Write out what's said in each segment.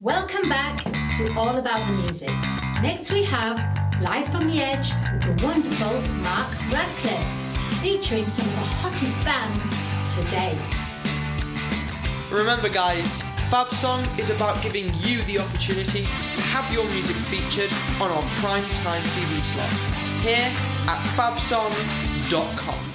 Welcome back to All About the Music. Next we have Live from the Edge with the wonderful Mark Radcliffe, featuring some of the hottest bands to date. Remember guys, Fab Song is about giving you the opportunity to have your music featured on our prime time TV slot here at fabsong.com.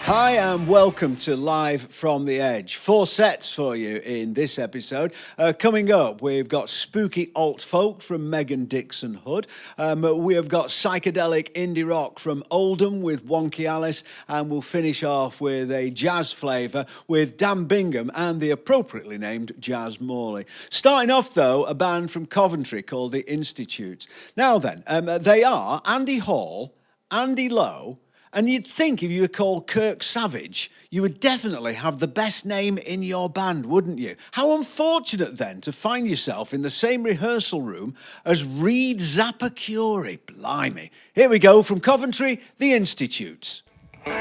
Hi and welcome to Live from the Edge. 4 sets for you in this episode. Coming up, we've got spooky alt folk from Megan Dixon Hood. We have got psychedelic indie rock from Oldham with Wonky Alice. And we'll finish off with a jazz flavour with Dan Bingham and the appropriately named Jazz Morley. Starting off, though, a band from Coventry called The Institutes. Now then, they are Andy Hall, Andy Lowe, and you'd think if you were called Kirk Savage, you would definitely have the best name in your band, wouldn't you? How unfortunate, then, to find yourself in the same rehearsal room as Reed Zappa Curie. Blimey. Here we go from Coventry, The Institutes. No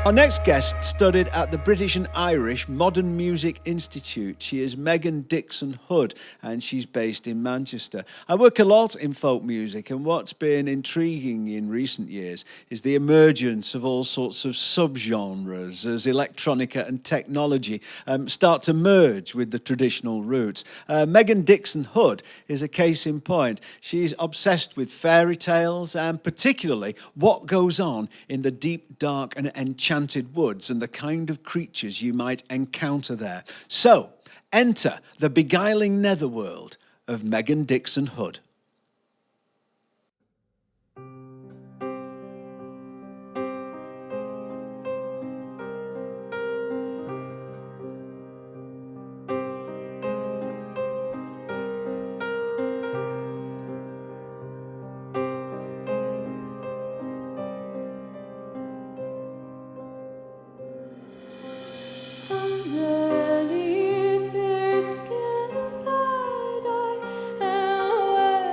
Our next guest studied at the British and Irish Modern Music Institute. She is Megan Dixon Hood, and she's based in Manchester. I work a lot in folk music, and what's been intriguing in recent years is the emergence of all sorts of subgenres as electronica and technology start to merge with the traditional roots. Megan Dixon Hood is a case in point. She's obsessed with fairy tales and particularly what goes on in the deep, dark and enchanted woods and the kind of creatures you might encounter there. So, enter the beguiling netherworld of Megan Dixon Hood. Underneath this skin that I am wearing,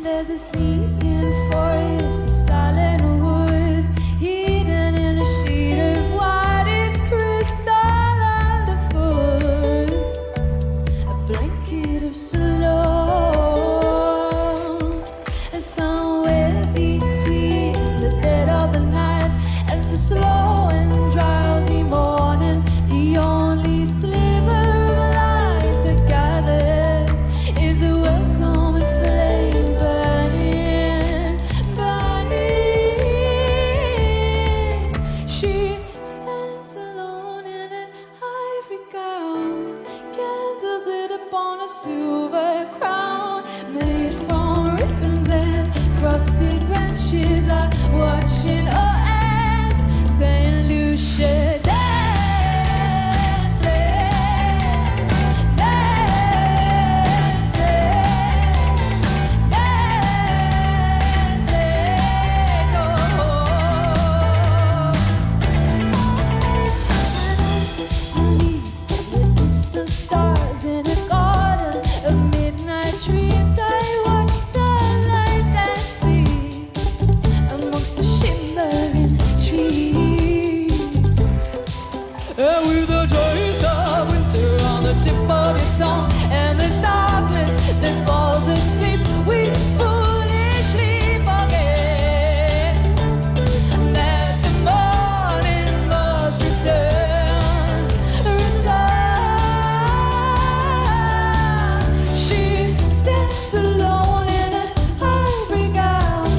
There's a sleeping forest, a silent wood, hidden in a sheet of white. It's crystal underfoot, a blanket of snow, and somewhere between the dead of the night and the slow and drowsy morning, the only sliver of light that gathers is a welcome flame burning, burning. She stands alone in an ivory gown, candles lit upon a silver crown, made from ribbons and frosted branches. I watching her as Saint Lucia dances, dances, dances. Oh, beneath the distant stars in a garden of midnight dreams, I watch the light dancing amongst the shimmering trees. And with the taste of winter on the tip of your tongue, and the darkness that falls asleep, we foolishly forget that the morning must return, return. She stands alone in an ivory gown,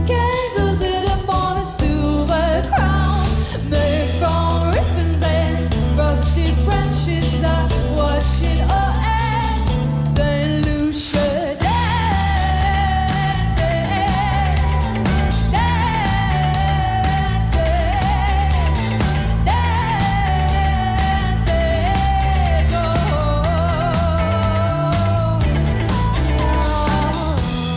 candles lit upon a silver crown, made from ribbons and frosted branches. I watch it all as Saint Lucia dances, dances, dances. Take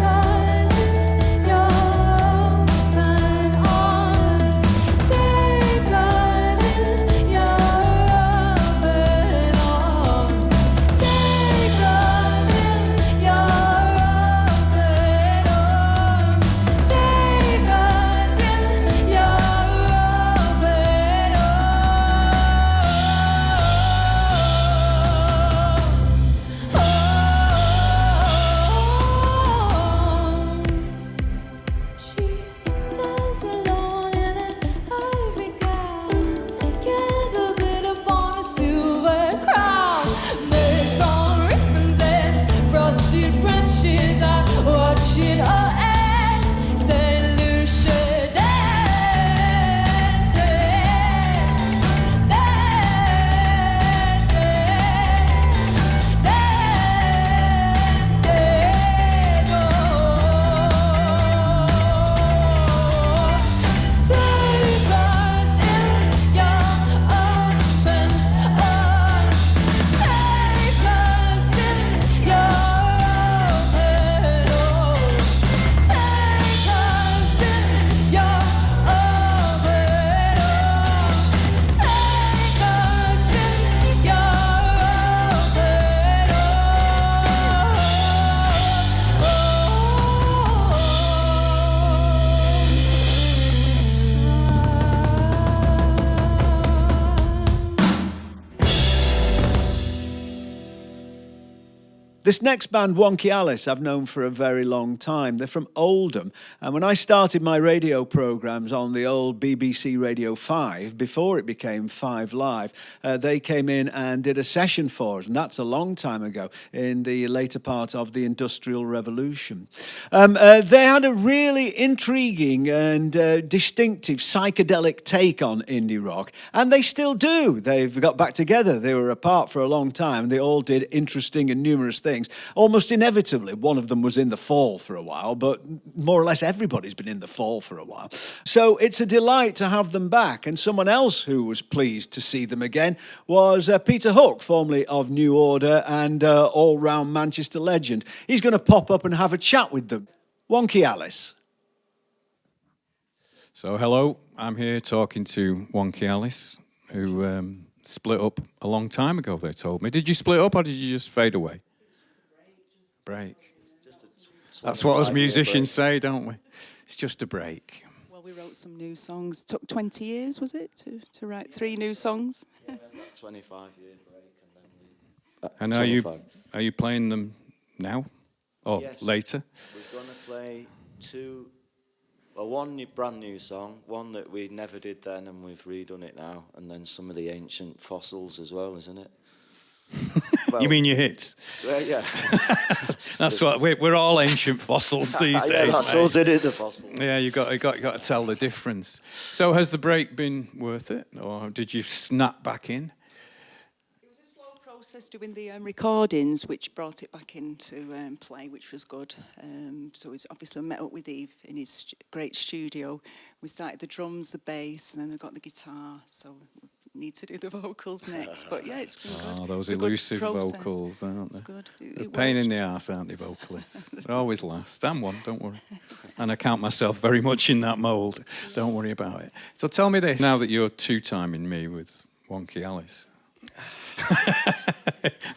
us in your open arms. Take us in your open arms. Take us in your open arms. Take us in your open arms. She stands alone in an ivory gown, candles lit upon a silver crown, made from ribbons and frosted branches. I watch it all as Saint Lucia dances, dances, dances. Oh, take us in your open arms. Take us in your open arms. Take us in your open arms. Take us in your This next band, Wonky Alice, I've known for a very long time. They're from Oldham. And when I started my radio programmes on the old BBC Radio 5, before it became 5 Live, they came in and did a session for us. And that's a long time ago, in the later part of the Industrial Revolution. They had a really intriguing and distinctive psychedelic take on indie rock. And they still do. They've got back together. They were apart for a long time. They all did interesting and numerous things. Almost inevitably, one of them was in the Fall for a while, but more or less everybody's been in the Fall for a while. So it's a delight to have them back. And someone else who was pleased to see them again was Peter Hook, formerly of New Order and all-round Manchester legend. He's going to pop up and have a chat with them. Wonky Alice. So, hello, I'm here talking to Wonky Alice, who split up a long time ago, they told me. Did you split up or did you just fade away? Break. That's what us musicians say, don't we? It's just a break. Well, we wrote some new songs. Took 20 years, was it, to write 3 new songs? Yeah, about 25-year break, and then And are you playing them now or Yes. later? We're going to play one brand new song, one that we never did then, and we've redone it now, and then some of the ancient fossils as well, isn't it? Well, You mean your hits? yeah. That's what we're all ancient fossils these days. Yeah, that's mate. us, it is the fossil. Yeah, you got to tell the difference. So, has the break been worth it, or did you snap back in? It was a slow process doing the recordings, which brought it back into play, which was good. So we obviously met up with Eve in his great studio. We started the drums, the bass, and then I got the guitar. So we need to do the vocals next. But yeah, it's been good. Oh, those It's a good elusive process. vocals, aren't they? It's good. They're a pain in the arse, aren't they, vocalists? They always last. I'm one, don't worry. And I count myself very much in that mould. Don't worry about it. So tell me this, now that you're two-timing me with Wonky Alice.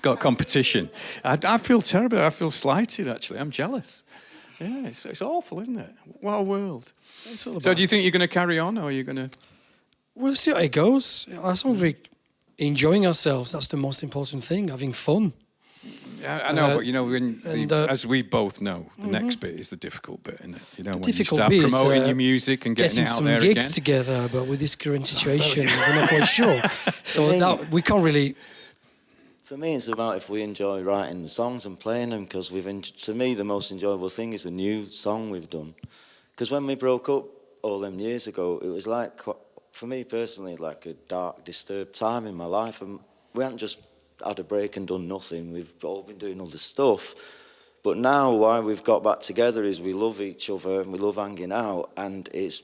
Got competition. I feel terrible. I feel slighted, actually. I'm jealous. Yeah, it's awful, isn't it? What a world. It's all about. So do you think you're going to carry on, or are you going to... We'll see how it goes. As long as we're enjoying ourselves, that's the most important thing, having fun. Yeah, I know, but you know, as we both know, the Mm-hmm. next bit is the difficult bit, isn't it? You know, when you difficult start bit is, promoting your music and getting it out some there gigs again. together, but with this current situation, we're not quite sure. So that, we can't really. For me, it's about if we enjoy writing the songs and playing them, because to me, the most enjoyable thing is a new song we've done. Because when we broke up all them years ago, it was like, for me personally, like a dark, disturbed time in my life. And we hadn't just had a break and done nothing. We've all been doing other stuff. But now, why we've got back together is we love each other and we love hanging out. And it's,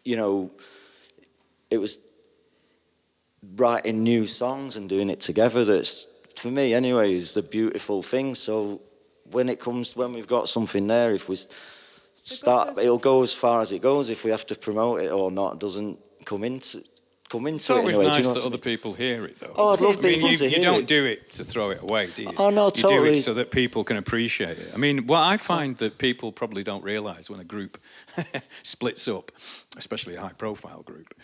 you know, it was writing new songs and doing it together that's, for me anyway, is the beautiful thing. So when we've got something there, if we start, it'll go as far as it goes. If we have to promote it or not, it doesn't come into It's it always anyway. nice Do you know that what I other mean? people hear it, though. Oh, I'd love I mean, people to hear You don't it. do it to throw it away, do you? Oh, no, You do totally. it so that people can appreciate it. I mean, what I find that people probably don't realise when a group splits up, especially a high-profile group,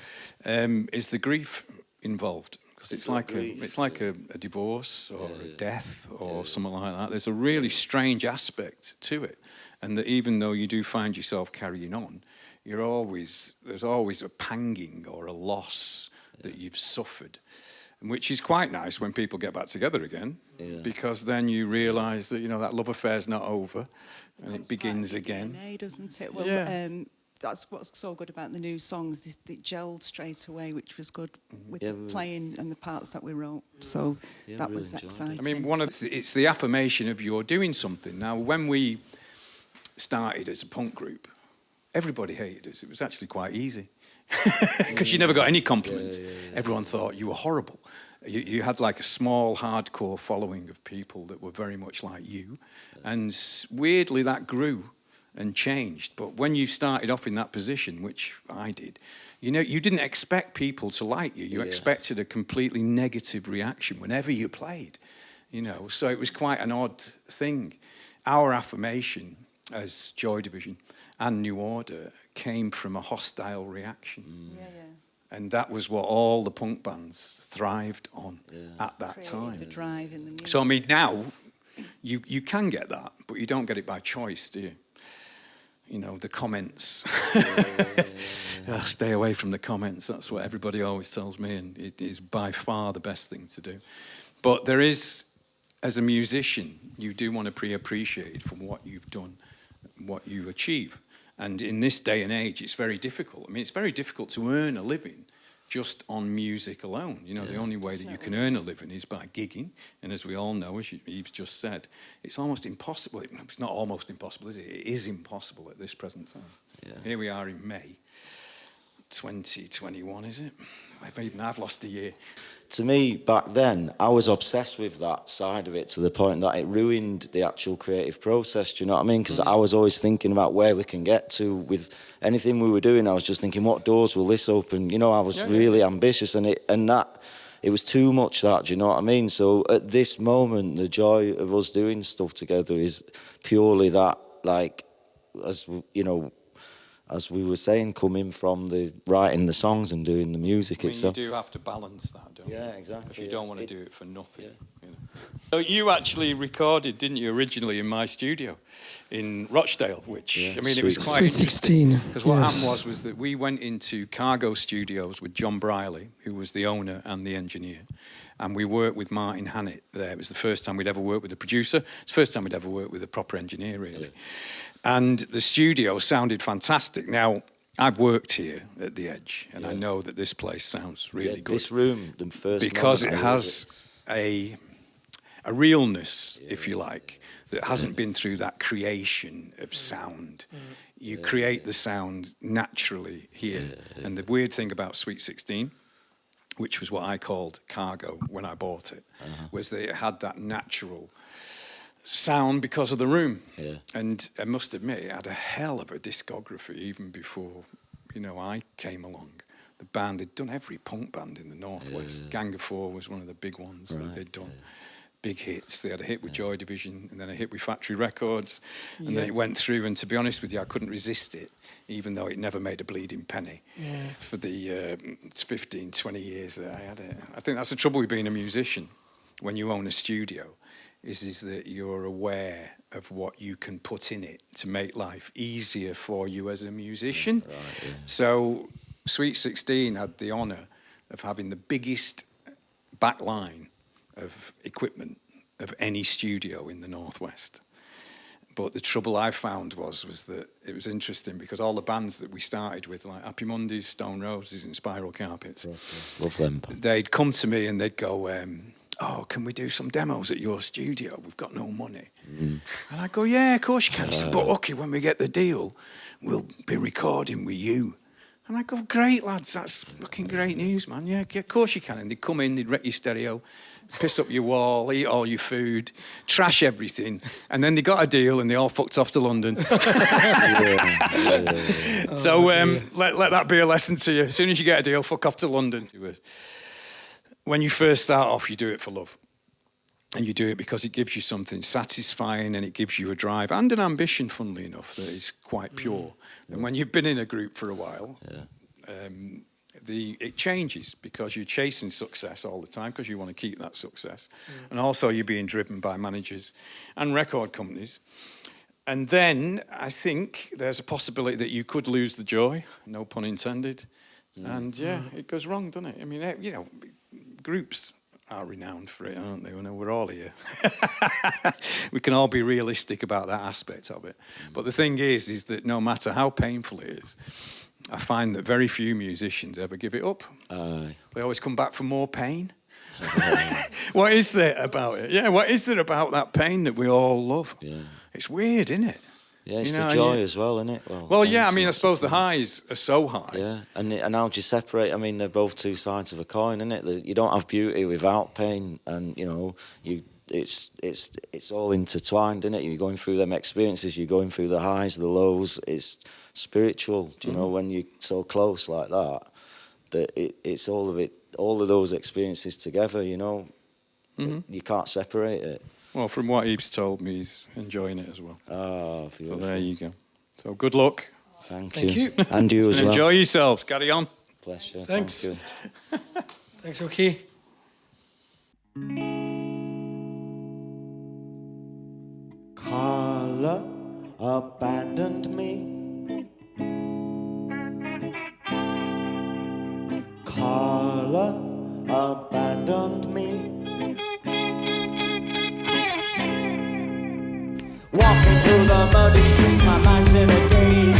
is the grief involved. Because it's like a divorce or a death or something like that. There's a really strange aspect to it, and that even though you do find yourself carrying on, there's always a panging or a loss that you've suffered, which is quite nice when people get back together again, because then you realise that that love affair's not over, and it begins again. DNA, doesn't it? Well, Yeah. That's what's so good about the new songs. It gelled straight away, which was good with the playing and the parts that we wrote. So that really was enjoyed it. exciting. I mean, it's the affirmation of you're doing something. Now, when we started as a punk group, everybody hated us. It was actually quite easy because you never got any compliments. Everyone thought you were horrible. You had like a small, hardcore following of people that were very much like you. And weirdly, that grew and changed. But when you started off in that position, which I did, you didn't expect people to like you. You expected a completely negative reaction whenever you played, So it was quite an odd thing. Our affirmation as Joy Division and New Order came from a hostile reaction. And that was what all the punk bands thrived on at that time. The drive in the music. So, I mean, now you can get that, but you don't get it by choice, do you? The comments. Stay away from the comments. That's what everybody always tells me, and it is by far the best thing to do. But there is, as a musician, you do want to be appreciated for what you've done, what you achieve. And in this day and age, it's very difficult. I mean, it's very difficult to earn a living just on music alone. The only way that you can earn a living is by gigging. And as we all know, as Eve's just said, it's almost impossible. It's not almost impossible, is it? It is impossible at this present time. Here we are in May. 2021, is it? I've lost a year. To me, back then, I was obsessed with that side of it to the point that it ruined the actual creative process, do you know what I mean? Because I was always thinking about where we can get to with anything we were doing. I was just thinking, what doors will this open? You know, I was really ambitious, and it was too much, that, do you know what I mean? So at this moment, the joy of us doing stuff together is purely that, like, as we were saying, coming from the writing the songs and doing the music itself. You do have to balance that, don't you? Yeah, exactly. If you don't want to do it for nothing. Yeah. You know. So you actually recorded, didn't you, originally in my studio in Rochdale, which, Yeah, I mean, it was quite Sweet 16. because what happened was that we went into Cargo Studios with John Briley, who was the owner and the engineer, and we worked with Martin Hannett there. It was the first time we'd ever worked with a producer. It's the first time we'd ever worked with a proper engineer, really. And the studio sounded fantastic. Now, I've worked here at the Edge, and I know that this place sounds really good. This room, the first because it moment I has a realness, if you like, that hasn't been through that creation of sound. You create the sound naturally here. And the weird thing about Sweet 16, which was what I called Cargo when I bought it, was that it had that natural sound because of the room. Yeah. And I must admit, it had a hell of a discography even before, I came along. The band had done every punk band in the Northwest. Gang of Four was one of the big ones that they'd done. Big hits. They had a hit with Joy Division and then a hit with Factory Records. And then it went through, and to be honest with you, I couldn't resist it, even though it never made a bleeding penny for the 15, 20 years that I had it. I think that's the trouble with being a musician when you own a studio, is that you're aware of what you can put in it to make life easier for you as a musician. So Sweet 16 had the honour of having the biggest back line of equipment of any studio in the Northwest. But the trouble I found was that it was interesting because all the bands that we started with, like Happy Mondays, Stone Roses and Spiral Carpets, love them. they'd come to me and they'd go, oh, can we do some demos at your studio? We've got no money. And I go, yeah, of course you can. He said, but okay, when we get the deal, we'll be recording with you. And I go, great, lads, that's fucking great news, man. Yeah, of course you can. And they'd come in, they'd wreck your stereo, piss up your wall, eat all your food, trash everything. And then they got a deal and they all fucked off to London. So let that be a lesson to you. As soon as you get a deal, fuck off to London. When you first start off, you do it for love. And you do it because it gives you something satisfying and it gives you a drive and an ambition, funnily enough, that is quite pure. And when you've been in a group for a while, it changes because you're chasing success all the time because you want to keep that success. And also you're being driven by managers and record companies. And then I think there's a possibility that you could lose the joy, no pun intended. And it goes wrong, doesn't it? I mean, groups are renowned for it, aren't they? We're all here. We can all be realistic about that aspect of it. But the thing is that no matter how painful it is, I find that very few musicians ever give it up. They always come back for more pain. What is there about it? Yeah, what is there about that pain that we all love? Yeah. It's weird, isn't it? Yeah, it's the joy as well, isn't it? Well, yeah, I mean, I suppose the highs are so high. Yeah, and how do you separate? I mean, they're both two sides of a coin, isn't it? You don't have beauty without pain, and, it's all intertwined, isn't it? You're going through them experiences, you're going through the highs, the lows. It's spiritual, do you know, when you're so close like that, it's all of it, all of those experiences together, you can't separate it. Well, from what Eve's told me, he's enjoying it as well. Oh, beautiful. So there you go. So good luck. Thank you. And you as well. Enjoy yourselves. Carry on. Bless you. Thanks. Thank you. Thanks, okay. Carla abandoned me. Carla abandoned me. Walking through the muddy streets, my mind's in a daze,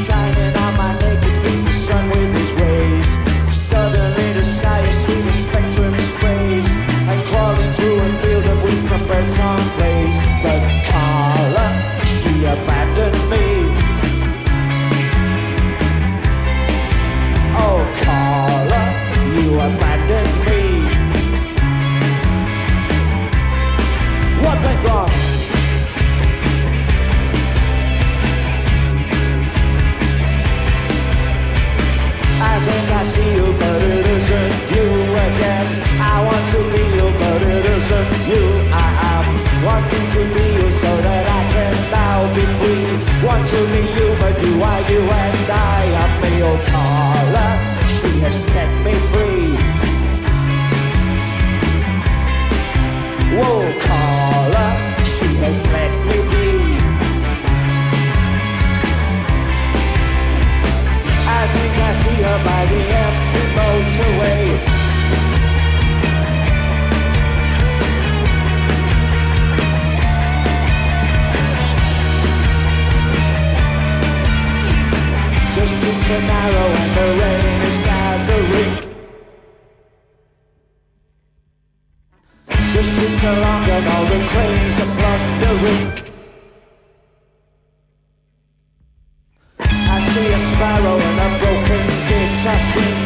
shining on my naked feet, the sun with his rays. Suddenly the sky is sweet as spectrum sprays, and crawling through a field of weeds, come birdsong plays. But Carla, she abandoned me. but do I, you and I have me, oh Carla, she has set me free. Whoa, Carla, she has let me be. I think I see her by the empty motorway. The streets are narrow and the rain is gathering. The streets are long and all the cranes are plundering. I see a sparrow and a broken guitar string.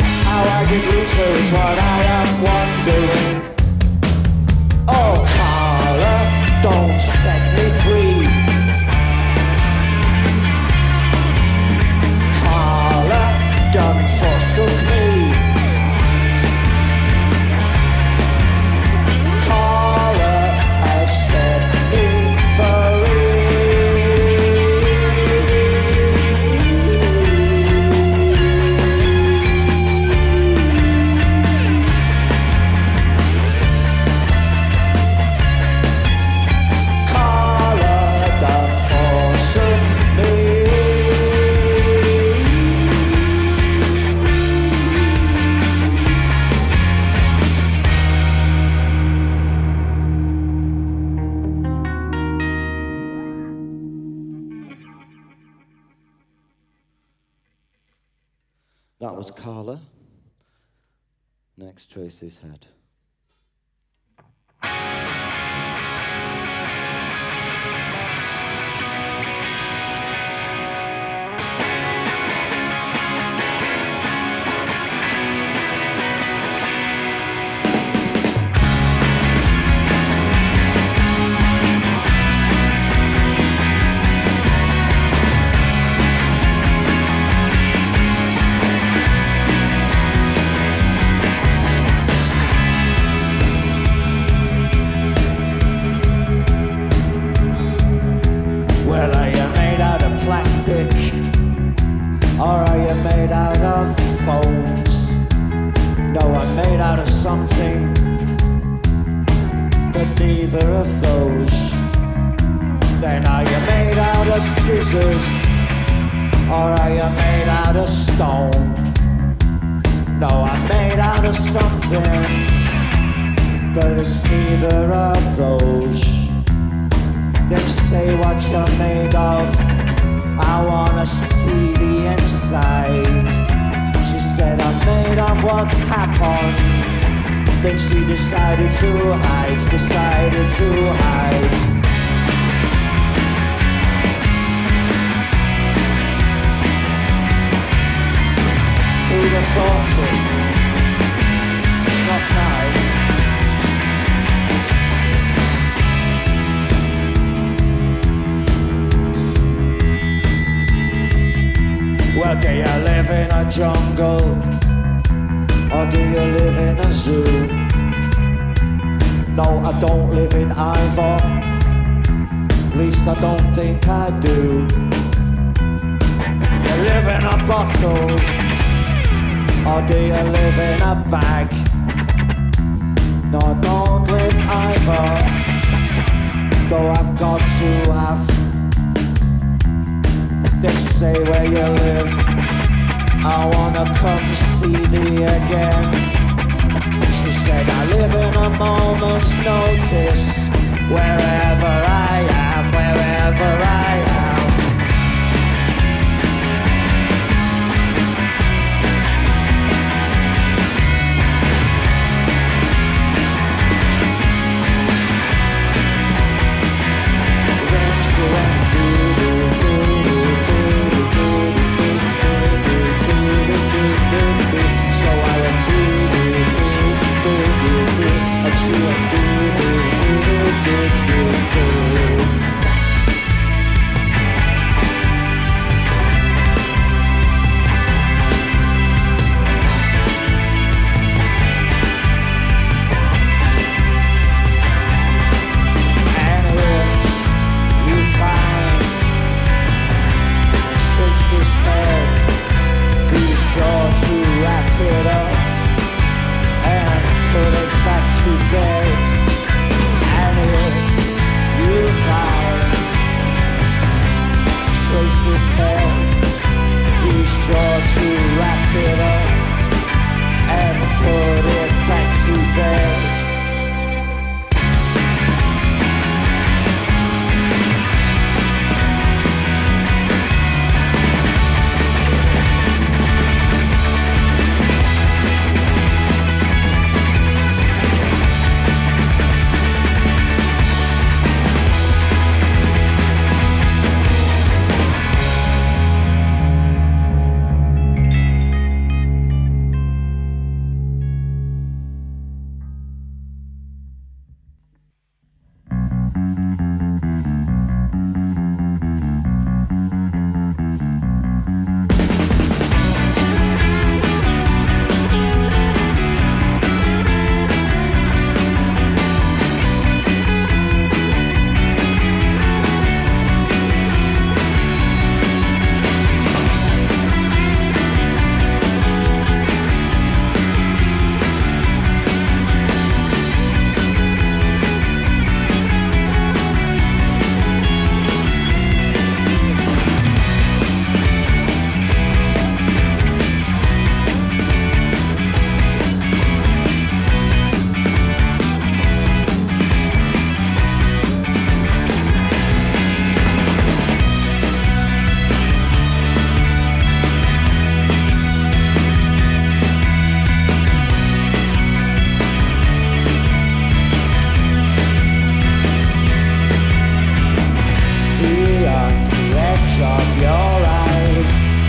How I get lose her is what I am wondering. Oh, Carla, don't set me free. Carla done forsook me. Carla has set me free. Carla done forsook me. That was Carla. Next, Tracy's Head. Well, are you made out of plastic? Or are you made out of phones? No, I'm made out of something, but neither of those. Then are you made out of scissors? Or are you made out of stone? No, I'm made out of something, but it's neither of those. Then say what you're made of, I wanna see the inside. She said I'm made of what's happened. Then she decided to hide, decided to hide. Who'd have thought it? Not tonight. Well, do you live in a jungle? Or do you live in a zoo? No, I don't live in either. At least I don't think I do. You live in a bottle, or do you live in a bag? No, I don't live either, though I've got to have. They say where you live, I wanna come see thee again. She said I live in a moment's notice, wherever I am, wherever I am.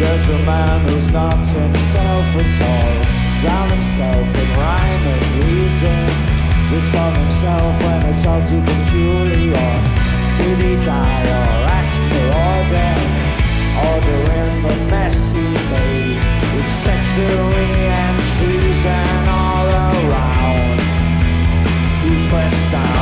There's a man who's not himself at all, drown himself in rhyme and reason, recall himself when it's all too peculiar. Did he die or ask for order? Order in the mess he made, with treachery and treason all around. He pressed down.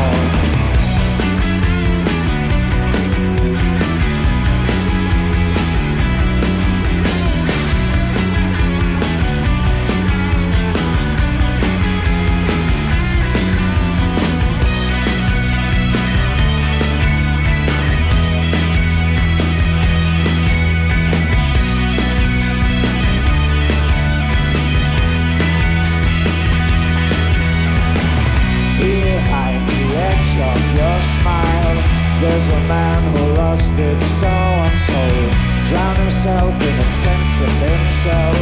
There's a man who lost it so untold, drowned himself in a sense of himself,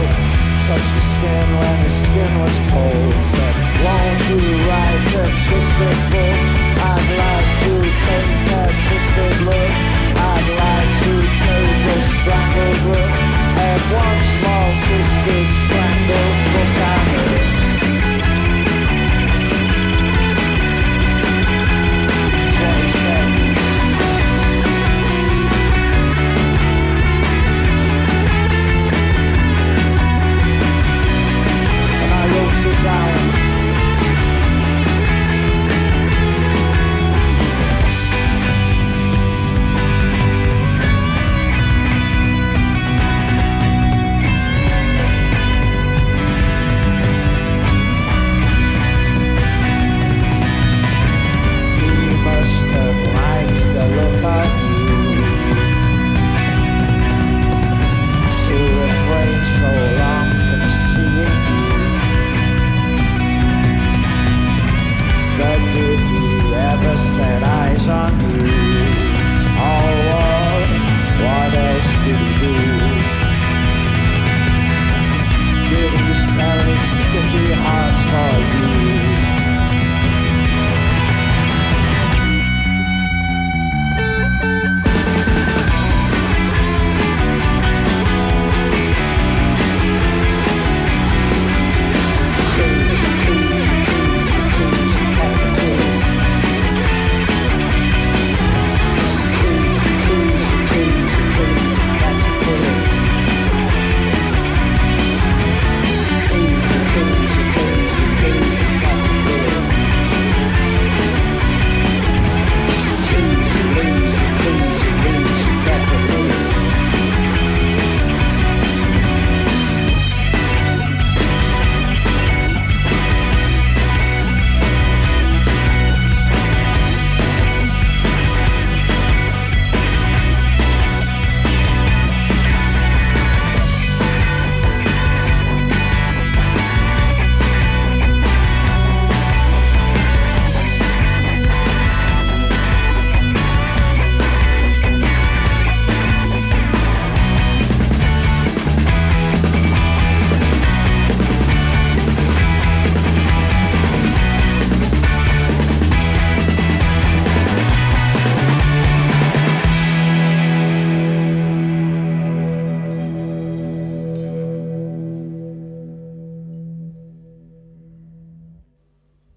touched his skin when his skin was cold, said, won't you write a twisted book? I'd like to take a twisted look, I'd like to take a strangled look at one small twisted strangled book I made.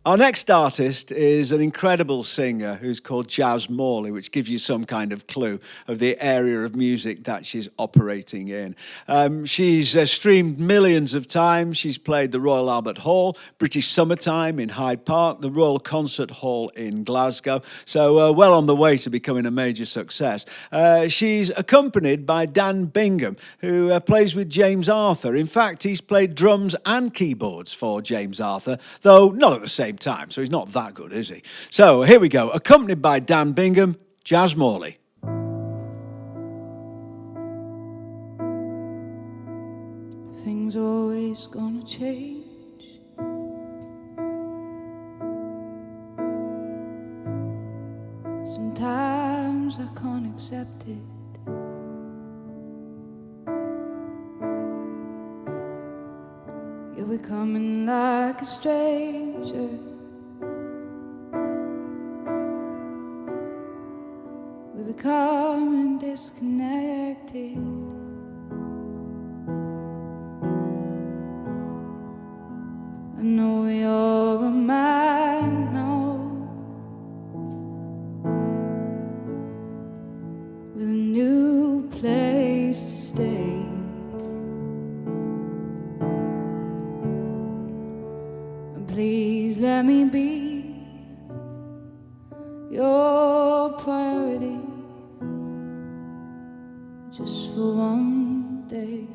Our next artist is an incredible singer who's called Jazz Morley, which gives you some kind of clue of the area of music that she's operating in. She's streamed millions of times. She's played the Royal Albert Hall, British Summertime in Hyde Park, the Royal Concert Hall in Glasgow. So well on the way to becoming a major success. She's accompanied by Dan Bingham, who plays with James Arthur. In fact, he's played drums and keyboards for James Arthur, though not at the same time, so he's not that good, is he? So here we go, accompanied by Dan Bingham, Jazz Morley. Things always gonna change. Sometimes I can't accept it. You're becoming like a stranger. We're becoming disconnected. place to stay. And please let me be your priority just for one day.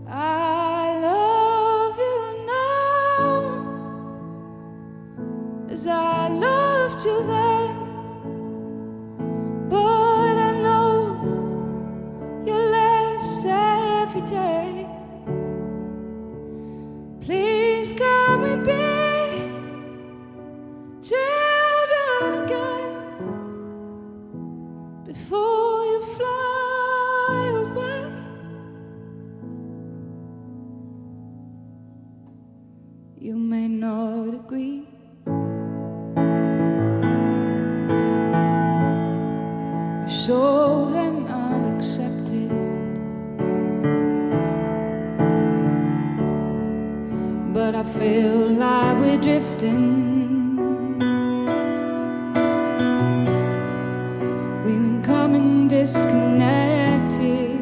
I love you now as I loved you then, but I know you're less every day. Please come and be children again before you fly away. You may not agree, so then I'll accept it. But I feel like we're drifting. We've been coming disconnected.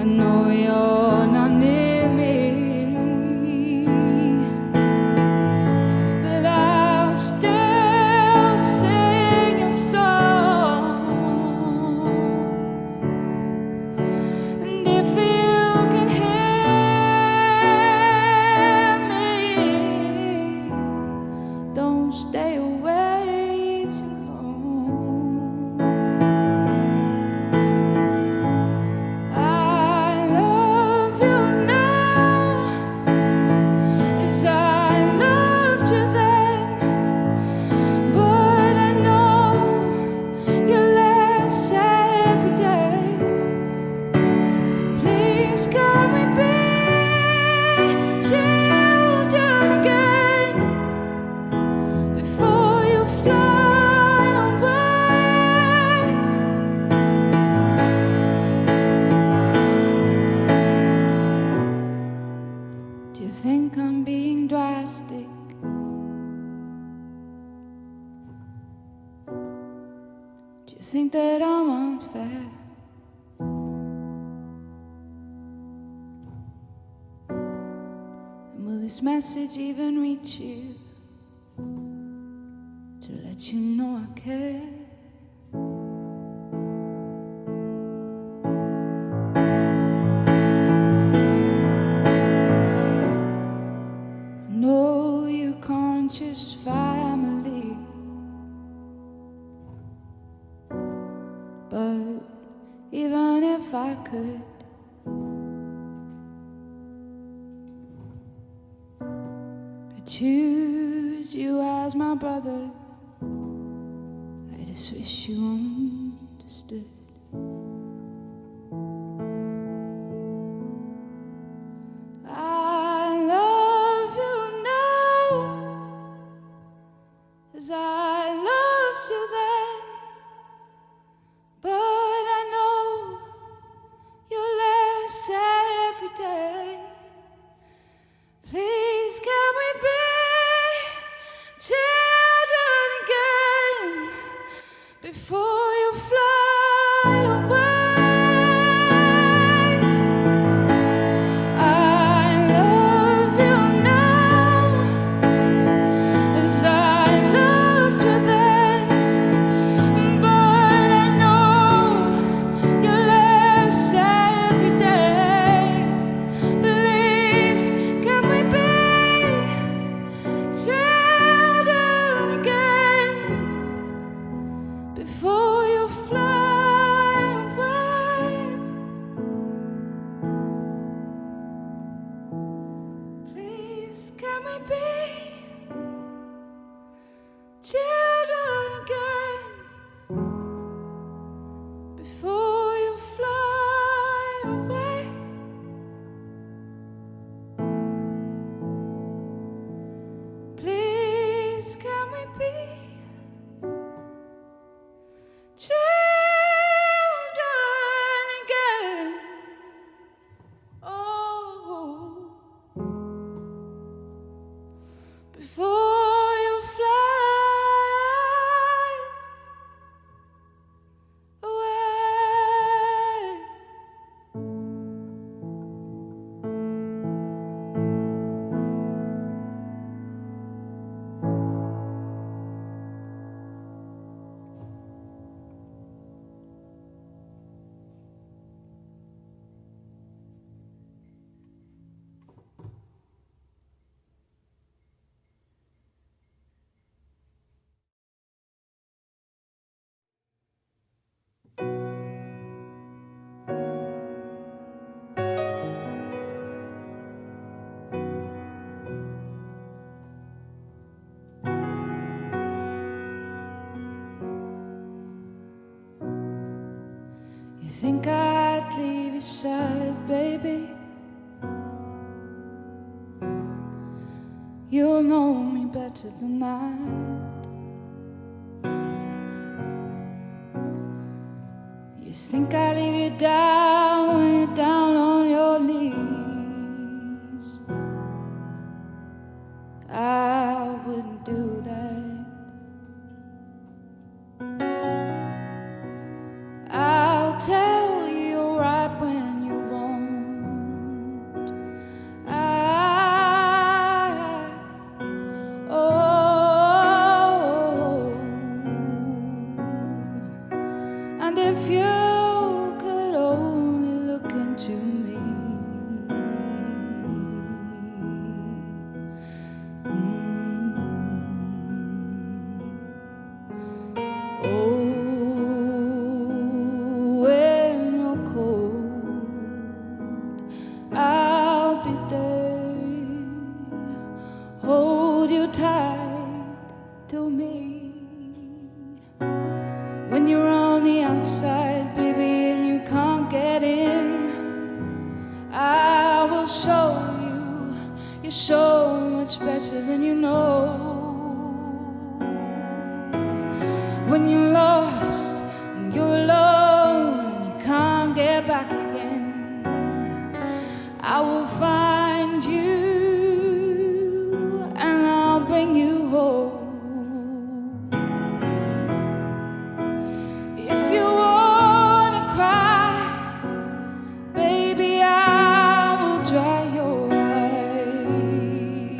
I know you're not near me, but I'll still sing your song. And if you can hear me, don't stay away too long. I love you now as I loved you then, but I know you're less every day. Please come and be children again before you fly away. Do you think I'm being drastic? Do you think that I'm unfair? And will this message even reach you to let you know I care? I know you conscious family, but even if I could, I choose you as my brother. I just wish you understood. I love you now as I loved you then, but I know you're less every day. Please can we be children again before you fly away? I love you now as I loved you then, but I know you're less every day. Please can we be children again before you fly away? Please can we be children again before you fly away? Please can we be children again? Oh, before think I'd leave your side, baby? You'll know me better than I'd. You think I'd leave you down when you're down on your knees? I wouldn't do that. I'll tell you you're right when you won't. And if you could only look into me, when you're cold, I'll be there, hold you tight to me. When you're on the outside, baby, and you can't get in, I will show you you're so much better than you know. When you're lost and you're alone and you can't get back again, I will find you and I'll bring you home. If you wanna cry, baby, I will dry your eyes,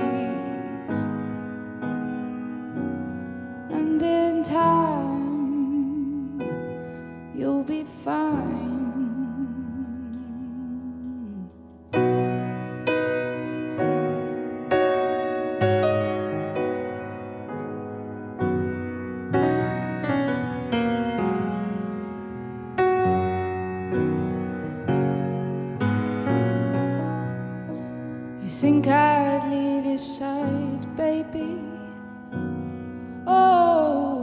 and in time you'll be fine. You think I'd leave your side, baby? Oh,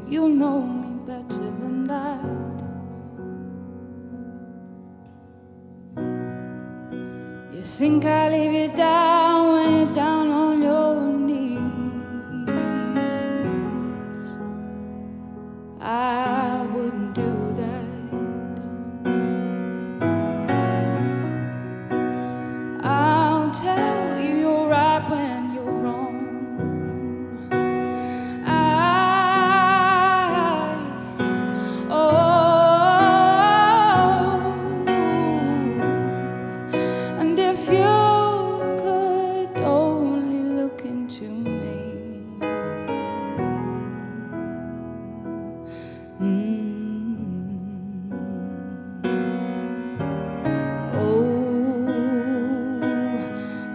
you'll know me better than that. You think I'd leave you down when you're down on your knees? I wouldn't do that. I'll tell you you're right when you're wrong. And if you could only look into me,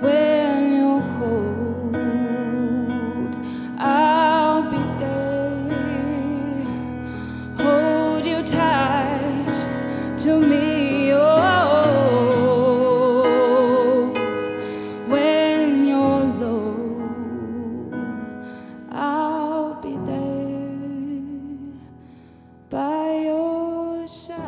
when you're cold, I'll be there, hold you tight to me. Oh, when you're low, I'll be there by your side.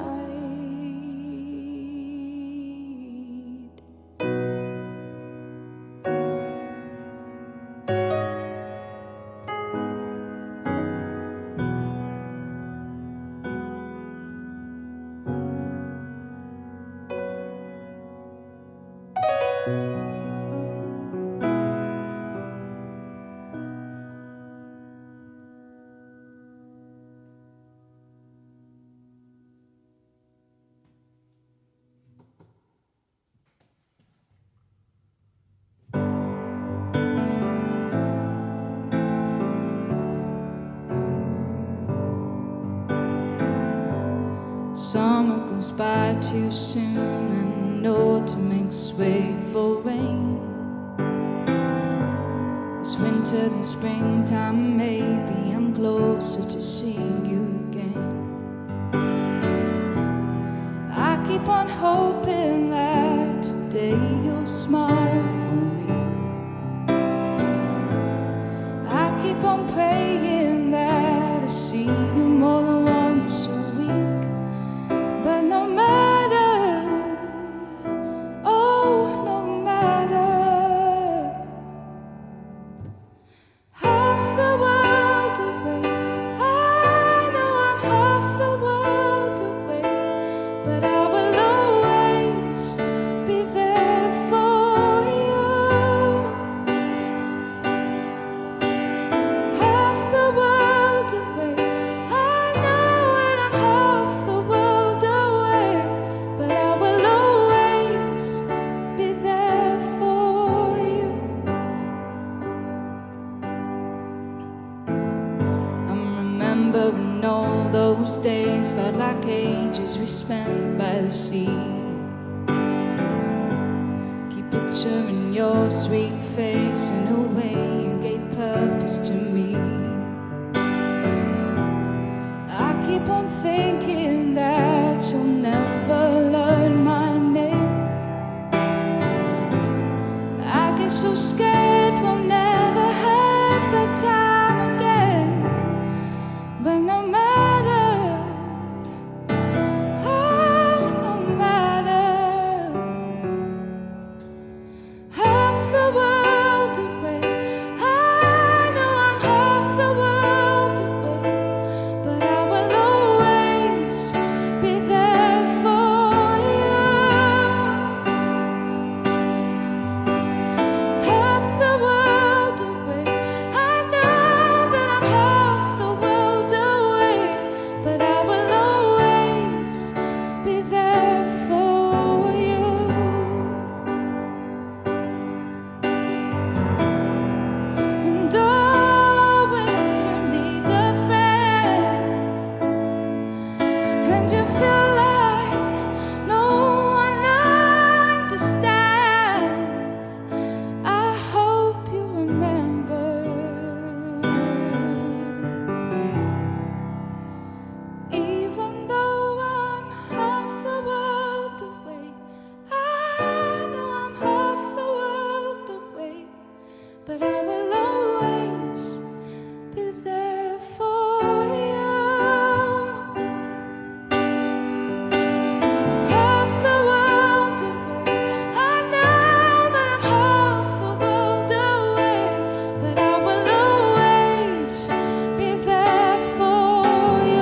Summer goes by too soon and autumn makes way for rain. It's winter then springtime, maybe I'm closer to seeing you again. I keep on hoping that today you'll smile for me. I keep on praying that I see you more than once a week. days felt like ages we spent by the sea. Keep picturing your sweet face in a way you gave purpose to me. I keep on thinking that you'll never learn my name. I get so scared we'll never have that time again. But no matter, oh, no matter, half the world away, I know I'm half the world away, but I will always be there for you. Half the world away, I know that I'm half the world away, but I will always be there for you. And oh, if you need a friend and you feel like no one understands, I hope you remember, even though I'm half the world away, I know I'm half the world away, but I will always be there for you. Half the world away, I know that I'm half the world away, but I will always be there for you.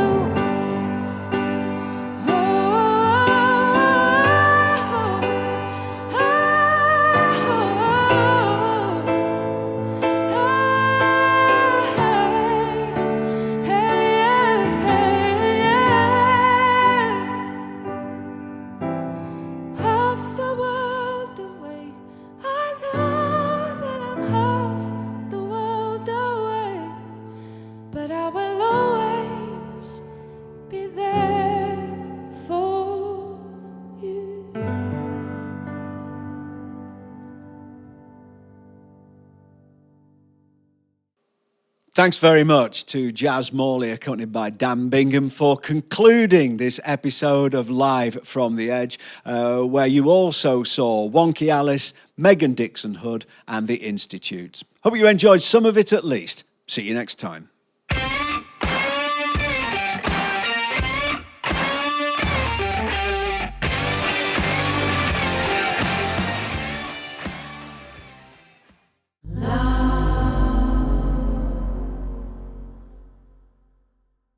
Half the world away, I know that I'm half the world away, but I will always be there for you. Thanks very much to Jazz Morley, accompanied by Dan Bingham, for concluding this episode of Live from the Edge, where you also saw Wonky Alice, Dixon Hood, and the Institute. Hope you enjoyed some of it at least. See you next time.